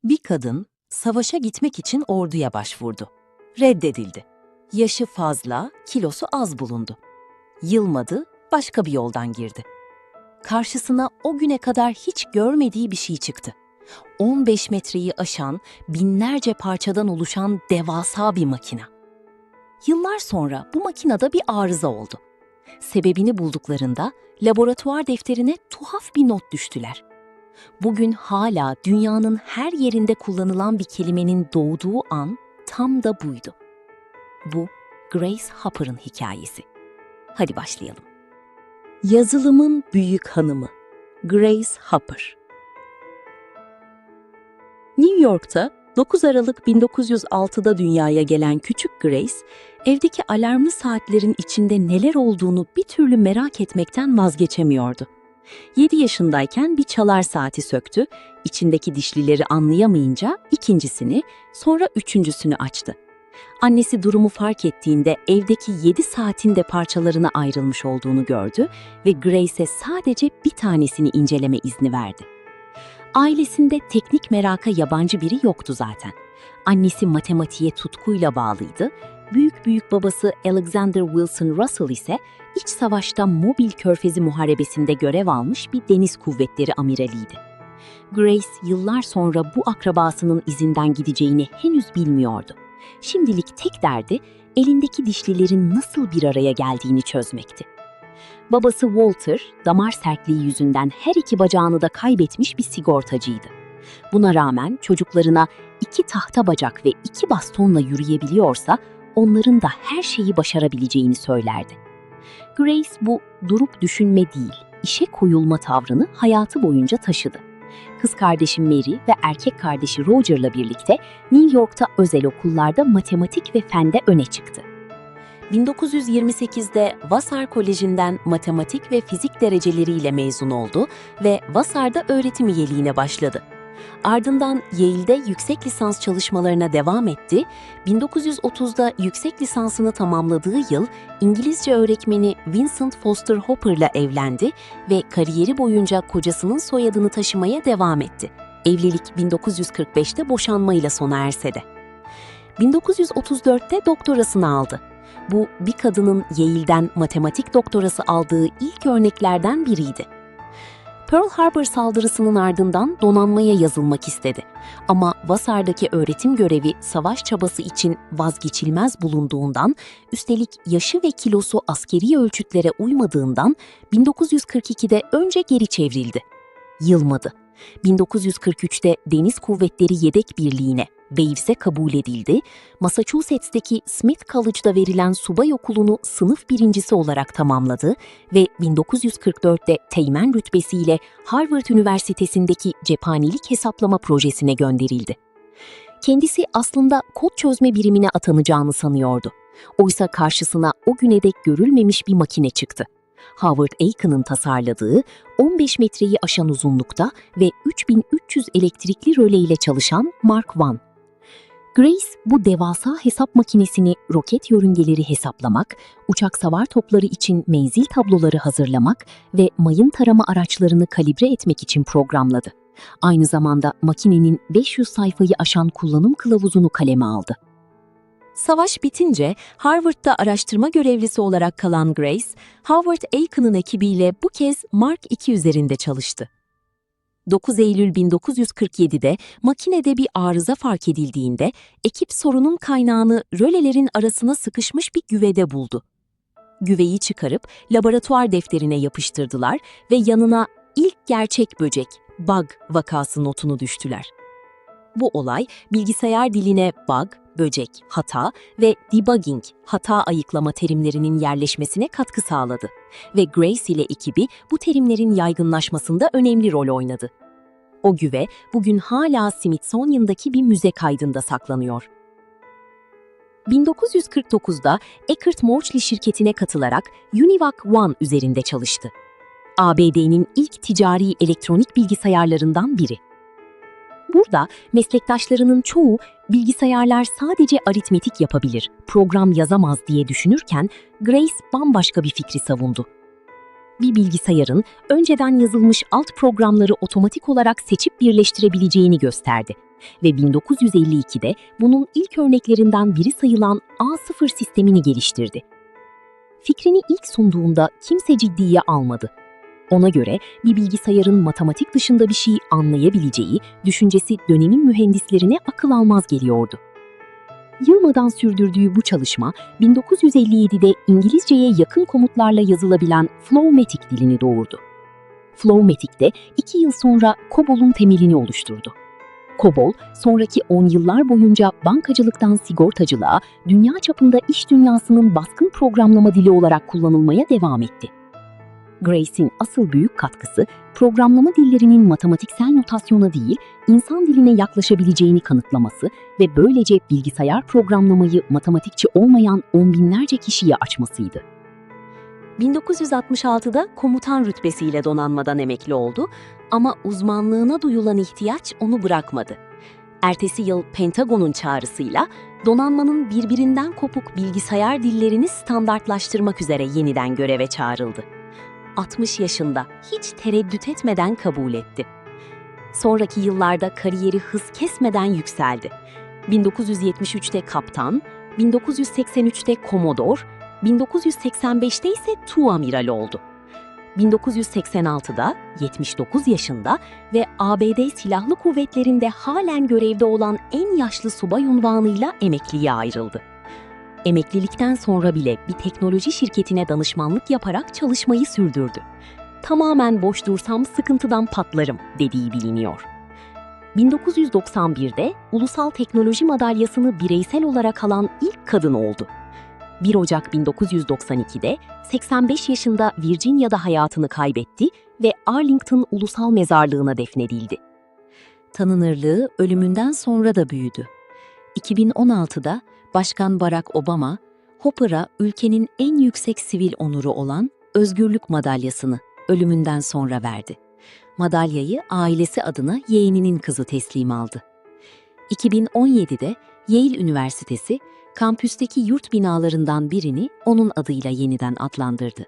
Bir kadın savaşa gitmek için orduya başvurdu. Reddedildi. Yaşı fazla, kilosu az bulundu. Yılmadı, başka bir yoldan girdi. Karşısına o güne kadar hiç görmediği bir şey çıktı. 15 metreyi aşan, binlerce parçadan oluşan devasa bir makine. Yıllar sonra bu makinede bir arıza oldu. Sebebini bulduklarında laboratuvar defterine tuhaf bir not düştüler. Bugün hala dünyanın her yerinde kullanılan bir kelimenin doğduğu an tam da buydu. Bu Grace Hopper'ın hikayesi. Hadi başlayalım. Yazılımın büyük hanımı Grace Hopper. New York'ta 9 Aralık 1906'da dünyaya gelen küçük Grace, evdeki alarmlı saatlerin içinde neler olduğunu bir türlü merak etmekten vazgeçemiyordu. 7 yaşındayken bir çalar saati söktü, içindeki dişlileri anlayamayınca ikincisini, sonra üçüncüsünü açtı. Annesi durumu fark ettiğinde evdeki 7 saatin de parçalarına ayrılmış olduğunu gördü ve Grace'e sadece bir tanesini inceleme izni verdi. Ailesinde teknik meraka yabancı biri yoktu zaten. Annesi matematiğe tutkuyla bağlıydı, büyük babası Alexander Wilson Russell ise iç savaşta Mobil Körfezi Muharebesi'nde görev almış bir deniz kuvvetleri amiraliydi. Grace yıllar sonra bu akrabasının izinden gideceğini henüz bilmiyordu. Şimdilik tek derdi elindeki dişlilerin nasıl bir araya geldiğini çözmekti. Babası Walter, damar sertliği yüzünden her iki bacağını da kaybetmiş bir sigortacıydı. Buna rağmen çocuklarına 2 tahta bacak ve 2 bastonla yürüyebiliyorsa onların da her şeyi başarabileceğini söylerdi. Grace bu durup düşünme değil, işe koyulma tavrını hayatı boyunca taşıdı. Kız kardeşi Mary ve erkek kardeşi Roger'la birlikte New York'ta özel okullarda matematik ve fende öne çıktı. 1928'de Vassar Koleji'nden matematik ve fizik dereceleriyle mezun oldu ve Vassar'da öğretim üyeliğine başladı. Ardından Yale'de yüksek lisans çalışmalarına devam etti. 1930'da yüksek lisansını tamamladığı yıl İngilizce öğretmeni Vincent Foster Hopper'la evlendi ve kariyeri boyunca kocasının soyadını taşımaya devam etti. Evlilik 1945'te boşanmayla sona erse de. 1934'te doktorasını aldı. Bu bir kadının Yale'den matematik doktorası aldığı ilk örneklerden biriydi. Pearl Harbor saldırısının ardından donanmaya yazılmak istedi. Ama Vassar'daki öğretim görevi savaş çabası için vazgeçilmez bulunduğundan, üstelik yaşı ve kilosu askeri ölçütlere uymadığından 1942'de önce geri çevrildi. Yılmadı. 1943'te Deniz Kuvvetleri Yedek Birliği'ne, Waves'e kabul edildi, Massachusetts'teki Smith College'da verilen subay okulunu sınıf birincisi olarak tamamladı ve 1944'te teğmen rütbesiyle Harvard Üniversitesi'ndeki cephanelik hesaplama projesine gönderildi. Kendisi aslında kod çözme birimine atanacağını sanıyordu. Oysa karşısına o güne dek görülmemiş bir makine çıktı. Howard Aiken'ın tasarladığı 15 metreyi aşan uzunlukta ve 3300 elektrikli röle ile çalışan Mark I. Grace bu devasa hesap makinesini roket yörüngeleri hesaplamak, uçak savar topları için menzil tabloları hazırlamak ve mayın tarama araçlarını kalibre etmek için programladı. Aynı zamanda makinenin 500 sayfayı aşan kullanım kılavuzunu kaleme aldı. Savaş bitince Harvard'da araştırma görevlisi olarak kalan Grace, Howard Aiken'ın ekibiyle bu kez Mark II üzerinde çalıştı. 9 Eylül 1947'de makinede bir arıza fark edildiğinde ekip sorunun kaynağını rölelerin arasına sıkışmış bir güvede buldu. Güveyi çıkarıp laboratuvar defterine yapıştırdılar ve yanına ilk gerçek böcek, bug vakası notunu düştüler. Bu olay bilgisayar diline bug, böcek, hata ve debugging, hata ayıklama terimlerinin yerleşmesine katkı sağladı ve Grace ile ekibi bu terimlerin yaygınlaşmasında önemli rol oynadı. O güve bugün hala Smithsonian'daki bir müze kaydında saklanıyor. 1949'da Eckert Moechley şirketine katılarak Univac One üzerinde çalıştı. ABD'nin ilk ticari elektronik bilgisayarlarından biri. Burada meslektaşlarının çoğu bilgisayarlar sadece aritmetik yapabilir, program yazamaz diye düşünürken Grace bambaşka bir fikri savundu. Bir bilgisayarın önceden yazılmış alt programları otomatik olarak seçip birleştirebileceğini gösterdi ve 1952'de bunun ilk örneklerinden biri sayılan A0 sistemini geliştirdi. Fikrini ilk sunduğunda kimse ciddiye almadı. Ona göre bir bilgisayarın matematik dışında bir şey anlayabileceği düşüncesi dönemin mühendislerine akıl almaz geliyordu. Yılmadan sürdürdüğü bu çalışma 1957'de İngilizceye yakın komutlarla yazılabilen Flowmatic dilini doğurdu. Flowmatic de 2 yıl sonra COBOL'un temelini oluşturdu. COBOL, sonraki 10 yıllar boyunca bankacılıktan sigortacılığa, dünya çapında iş dünyasının baskın programlama dili olarak kullanılmaya devam etti. Grace'in asıl büyük katkısı, programlama dillerinin matematiksel notasyona değil, insan diline yaklaşabileceğini kanıtlaması ve böylece bilgisayar programlamayı matematikçi olmayan on binlerce kişiye açmasıydı. 1966'da komutan rütbesiyle donanmadan emekli oldu ama uzmanlığına duyulan ihtiyaç onu bırakmadı. Ertesi yıl Pentagon'un çağrısıyla donanmanın birbirinden kopuk bilgisayar dillerini standartlaştırmak üzere yeniden göreve çağrıldı. 60 yaşında hiç tereddüt etmeden kabul etti. Sonraki yıllarda kariyeri hız kesmeden yükseldi. 1973'te kaptan, 1983'te komodor, 1985'te ise tuamiral oldu. 1986'da 79 yaşında ve ABD Silahlı Kuvvetleri'nde halen görevde olan en yaşlı subay unvanıyla emekliye ayrıldı. Emeklilikten sonra bile bir teknoloji şirketine danışmanlık yaparak çalışmayı sürdürdü. Tamamen boş dursam sıkıntıdan patlarım dediği biliniyor. 1991'de Ulusal Teknoloji Madalyası'nı bireysel olarak alan ilk kadın oldu. 1 Ocak 1992'de 85 yaşında Virginia'da hayatını kaybetti ve Arlington Ulusal Mezarlığı'na defnedildi. Tanınırlığı ölümünden sonra da büyüdü. 2016'da Başkan Barack Obama, Hopper'a ülkenin en yüksek sivil onuru olan Özgürlük Madalyası'nı ölümünden sonra verdi. Madalyayı ailesi adına yeğeninin kızı teslim aldı. 2017'de Yale Üniversitesi, kampüsteki yurt binalarından birini onun adıyla yeniden adlandırdı.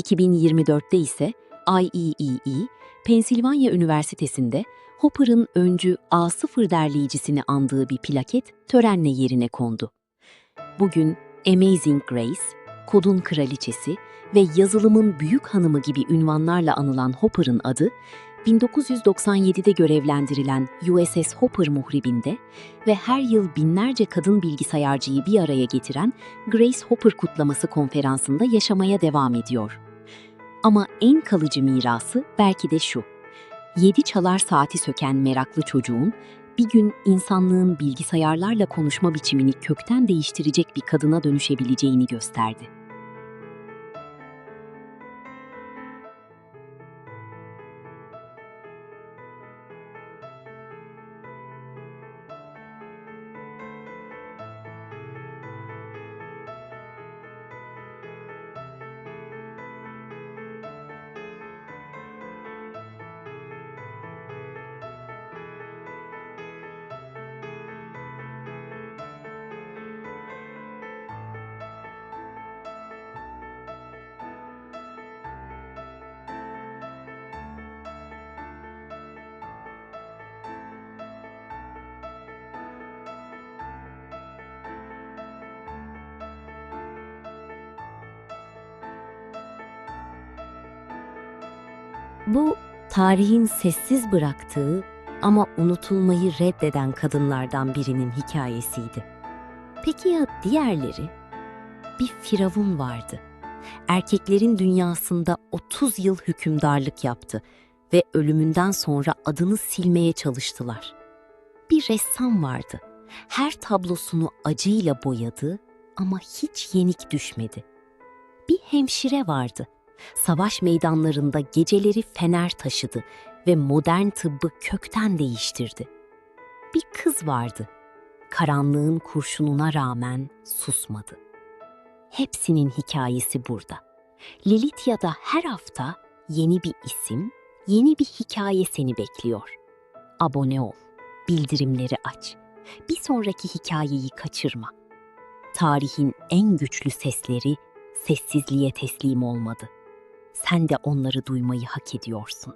2024'te ise IEEE, Pensilvanya Üniversitesi'nde Hopper'ın öncü A0 derleyicisini andığı bir plaket törenle yerine kondu. Bugün Amazing Grace, Kodun Kraliçesi ve Yazılımın Büyük Hanımı gibi ünvanlarla anılan Hopper'ın adı, 1997'de görevlendirilen USS Hopper muhribinde ve her yıl binlerce kadın bilgisayarcıyı bir araya getiren Grace Hopper Kutlaması konferansında yaşamaya devam ediyor. Ama en kalıcı mirası belki de şu: 7 çalar saati söken meraklı çocuğun bir gün insanlığın bilgisayarlarla konuşma biçimini kökten değiştirecek bir kadına dönüşebileceğini gösterdi. Bu, tarihin sessiz bıraktığı ama unutulmayı reddeden kadınlardan birinin hikayesiydi. Peki ya diğerleri? Bir firavun vardı. Erkeklerin dünyasında 30 yıl hükümdarlık yaptı ve ölümünden sonra adını silmeye çalıştılar. Bir ressam vardı. Her tablosunu acıyla boyadı ama hiç yenik düşmedi. Bir hemşire vardı. Savaş meydanlarında geceleri fener taşıdı ve modern tıbbı kökten değiştirdi. Bir kız vardı. Karanlığın kurşununa rağmen susmadı. Hepsinin hikayesi burada. Lilitya'da her hafta yeni bir isim, yeni bir hikaye seni bekliyor. Abone ol, bildirimleri aç. Bir sonraki hikayeyi kaçırma. Tarihin en güçlü sesleri sessizliğe teslim olmadı. Sen de onları duymayı hak ediyorsun.